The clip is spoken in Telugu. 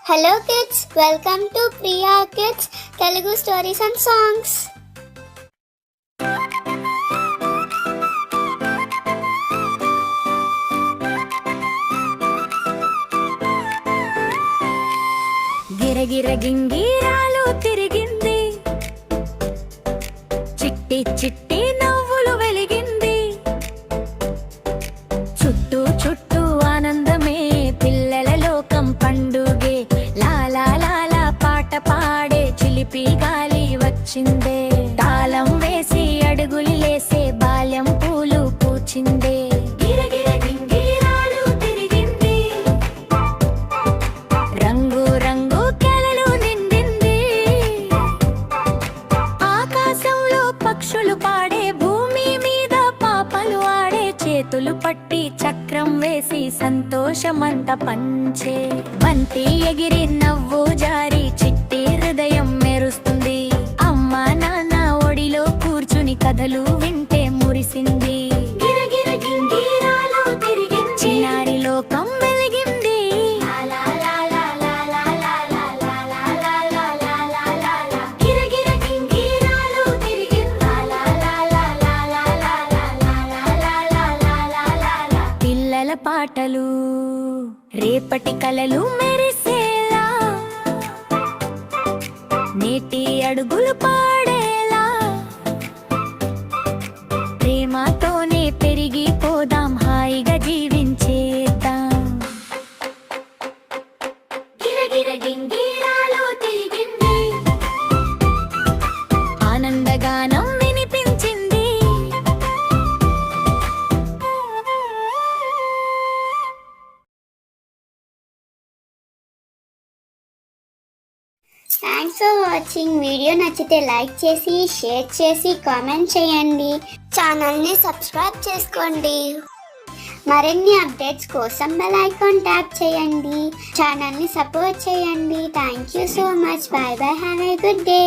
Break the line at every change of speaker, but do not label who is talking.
Hello kids, welcome to Priya kids Telugu stories and songs.
గిరగిర గింగిరాలు తిరిగింది, చిట్టి చిట్టి నవ్వులు వెలిగింది, చుట్టూ చుట్టూ ఆనందమే పిల్లల లోకం పండుగే, లాలా లాలా పాట పాడే చిలిపి గాలి వచ్చిందే, తాళం వేసి అడుగులు లేసే బాల్యం పూలు పూచిందే. గిరగిర గింగిరాలు తిరిగింది, రంగు రంగు కలలు నిండింది, ఆకాశంలో పక్షులు పాడే, భూమి మీద పాపలు ఆడే, చేతులు పట్టి చక్రం వేసి సంతోషమంత పంచే, బంతి ఎగిరి నవ్వు జారి చిట్టి హృదయం మెరుస్తుంది, అమ్మ నాన్న ఒడిలో కూర్చుని కథలు వింటే మురిసింది. గిరగిర గింగిరాలు తిరిగింది, చిన్నారి లోకం వెలిగింది, గిరగిర గింగిరాలు తిరిగింది, పిల్లల పాటలు రేపటి కలలు మెరిసేలా, నేటి అడుగులు పాడేలా, ప్రేమతోనే పెరిగిపోదాం, హాయిగా జీవించేద్దాం. గిరగిర గింగిరాలు తిరిగింది, ఆనందగానం వినిపించింది.
Thanks for watching. వీడియో నచ్చితే లైక్ చేసి, షేర్ చేసి, కామెంట్ చేయండి. ఛానల్ని సబ్స్క్రైబ్ చేసుకోండి. మరిన్ని అప్డేట్స్ కోసం బెల్ ఐకాన్ ట్యాప్ చేయండి. ఛానల్ని సపోర్ట్ చేయండి. Thank you so much. By by. Have a good day.